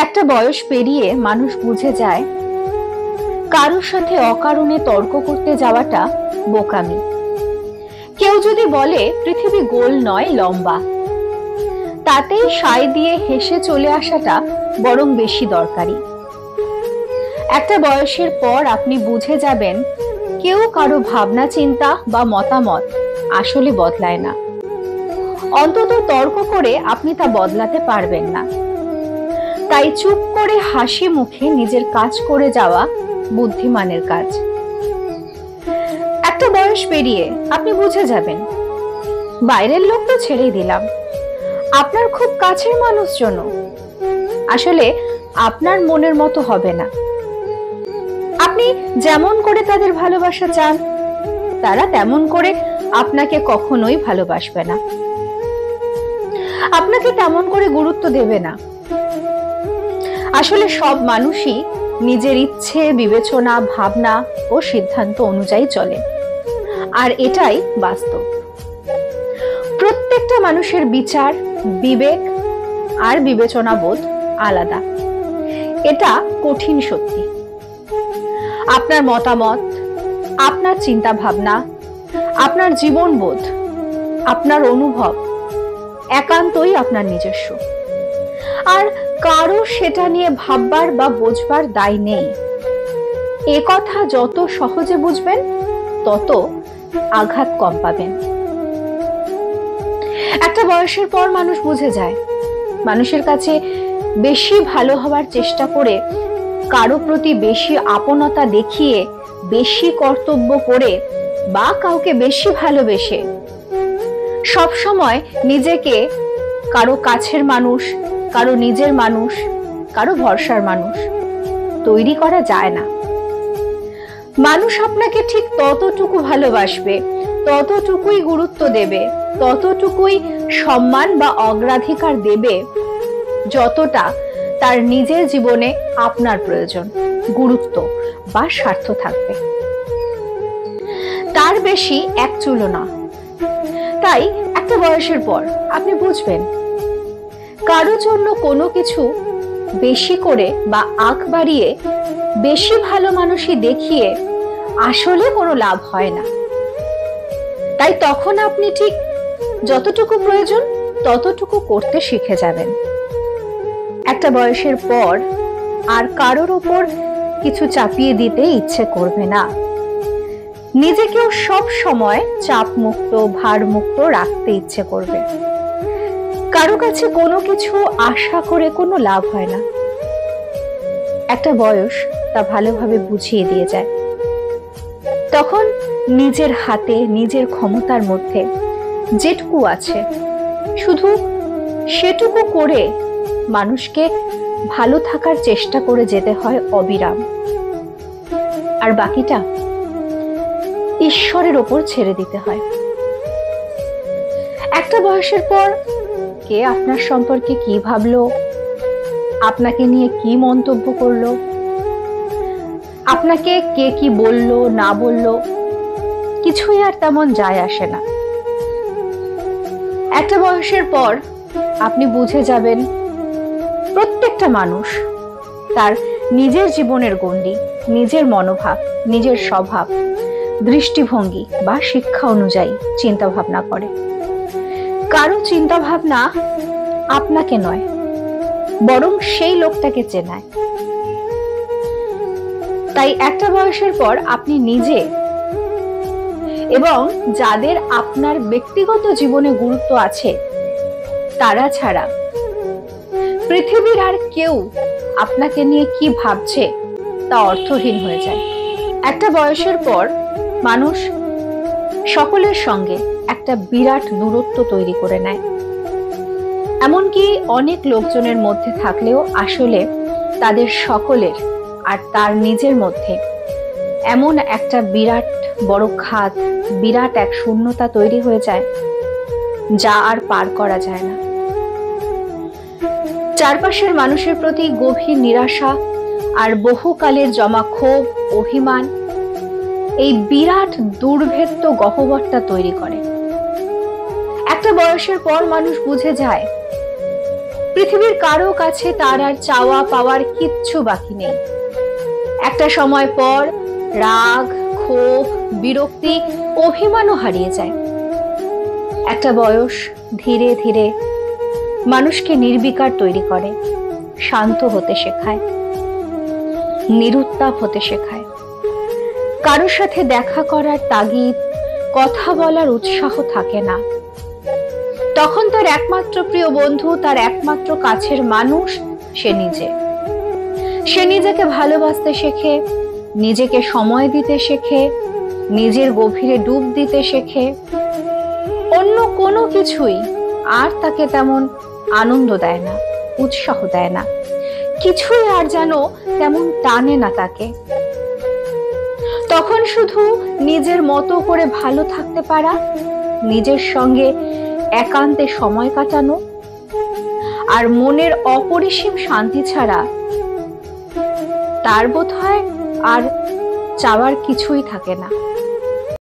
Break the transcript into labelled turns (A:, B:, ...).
A: একটা বয়স পেরিয়ে মানুষ বুঝে যায় কারোর সাথে অকারণে তর্ক করতে যাওয়াটা বোকামি। কেউ যদি বলে পৃথিবী গোল নয় লম্বা, তাতেই সায় দিয়ে হেসে চলে আসাটা বরং বেশি দরকারি। একটা বয়সের পর আপনি বুঝে যাবেন কেউ কারো ভাবনা চিন্তা বা মতামত আসলে বদলায় না, অন্তত তর্ক করে আপনি তা বদলাতে পারবেন না। তাই চুপ করে হাসি মুখে নিজের কাজ করে যাওয়া বুদ্ধিমানের কাজ। একটা বয়স পেরিয়ে আপনি বুঝে যাবেন বাইরের লোক তো ছেড়েই দিলাম, আপনার খুব কাছের মানুষজন আসলে আপনার মনের মতো হবে না। আপনি যেমন করে তাদের ভালোবাসা চান, তারা তেমন করে আপনাকে কখনোই ভালোবাসবে না, আপনাকে তেমন করে গুরুত্ব দেবে না। আসলে সব মানুষই নিজের ইচ্ছে, বিবেচনা, ভাবনা ও সিদ্ধান্ত অনুযায়ী চলে, আর এটাই বাস্তব। প্রত্যেকটা মানুষের বিচার, বিবেক আর বিবেচনা বোধ আলাদা, এটা কঠিন সত্যি। আপনার মতামত, আপনার চিন্তা ভাবনা, আপনার জীবনবোধ, আপনার অনুভব একান্তই আপনার নিজস্ব, আর কারো সেটা নিয়ে ভাববার বা বোঝবার দায় নেই। এ কথা যত সহজে বুঝবেন তত আঘাত কম পাবেন। একটা বয়সের পর মানুষ বুঝে যায় মানুষের কাছে বেশি ভালো হওয়ার চেষ্টা করে, কারো প্রতি বেশি আপনতা দেখিয়ে, বেশি কর্তব্য করে বা কাউকে বেশি ভালোবেসে সব সময় নিজেকে কারো কাছের মানুষ, কারো নিজের মানুষ, কারো ভরসার মানুষ তৈরি করা যায় না। মানুষ আপনাকে ঠিক ততটুকু ভালোবাসবে, ততটুকুই গুরুত্ব দেবে, ততটুকুই সম্মান বা অগ্রাধিকার দেবে যতটা তার নিজের জীবনে আপনার প্রয়োজন, গুরুত্ব বা স্বার্থ থাকবে। তার বেশি এক চুলো না। তাই একটা বয়সের পর আপনি বুঝবেন কারো জন্য কোনো কিছু বেশি করে বা আঁক বাড়িয়ে বেশি ভালো মানুষই দেখিয়ে আসলে কোনো লাভ হয় না। তাই তখন আপনি ঠিক যতটুকু প্রয়োজন ততটুকু করতে শিখে যাবেন। একটা বয়সের পর আর কারোর উপর কিছু চাপিয়ে দিতে ইচ্ছে করবে না। নিজেকেও সব সময় চাপ মুক্ত, ভার মুক্ত রাখতে ইচ্ছে করবে। কারো কাছে কোনো কিছু আশা করে কোনো লাভ হয় না। একটা বয়স তা ভালোভাবে বুঝিয়ে দিয়ে যায়। তখন নিজের হাতে, নিজের ক্ষমতার মধ্যে যেটুকু আছে শুধু সেটুকু করে মানুষকে ভালো থাকার চেষ্টা করে যেতে হয় অবিরাম, আর বাকিটা ঈশ্বরের ওপর ছেড়ে দিতে হয়। একটা বয়সের পর কে আপনার সম্পর্কে কি ভাবলো, আপনাকে নিয়ে কি মন্তব্য করলো, আপনাকে কে কি বললো না বললো, কিছুই আর তেমন যায় আসে না। একটা বয়সের পর আপনি বুঝে যাবেন প্রত্যেকটা মানুষ তার নিজের জীবনের গণ্ডি, নিজের মনোভাব, নিজের স্বভাব, দৃষ্টিভঙ্গি বা শিক্ষা অনুযায়ী চিন্তা ভাবনা করে। কারো চিন্তা ভাবনা আপনাকে নয়, বরং সেই লোকটাকে চেনায়। তাই একটা বয়সের পর আপনি নিজে এবং যাদের আপনার ব্যক্তিগত জীবনে গুরুত্ব আছে তারা ছাড়া পৃথিবীর আর কেউ আপনাকে নিয়ে কি ভাবছে তা অর্থহীন হয়ে যায়। একটা বয়সের পর মানুষ সকলের সঙ্গে একটা বিরাট দূরত্ব তৈরি করে নেয়। এমনকি অনেক লোকজনের মধ্যে থাকলেও আসলে তাদের সকলের আর তার নিজের মধ্যে এমন একটা বিরাট বড় খাদ, বিরাট এক শূন্যতা তৈরি হয়ে যায় যা আর পার করা যায় না। চারপাশের মানুষের প্রতি গভীর নিরাশা আর বহুকালের জমা ক্ষোভ, অভিমান এই বিরাট দুর্ভেদ্য গহ্বরটা তৈরি করে। একটা বয়সের পর মানুষ বুঝে যায় পৃথিবীর কারো কাছে তার আর চাওয়া পাওয়ার কিচ্ছু বাকি নেই। একটা সময় পর রাগ, ক্ষোভ, বিরক্তি, অভিমানও হারিয়ে যায়। একটা বয়স ধীরে ধীরে মানুষকে নির্বিকার তৈরি করে, শান্ত হতে শেখায়, নিরুত্তাপ হতে শেখায়। কারোর সাথে দেখা করার তাগিদ, কথা বলার উৎসাহ থাকে না। তখন তার একমাত্র প্রিয় বন্ধু, তার একমাত্র কাছের মানুষ সে নিজে। সে নিজেকে ভালোবাসতে শেখে, নিজেকে সময় দিতে শেখে, নিজের গভীরে ডুব দিতে শেখে। অন্য কোনো কিছুই আর তাকে তেমন আনন্দ দেয় না, উৎসাহ দেয় না, কিছুই আর যেন তেমন টানে না তাকে। তখন শুধু নিজের মতো করে ভালো থাকতে পারা, নিজের সঙ্গে একান্তে সময় কাটানো আর মনের অপরিসীম শান্তি ছাড়া তার বোধহয় আর চাওয়ার কিছুই থাকে না।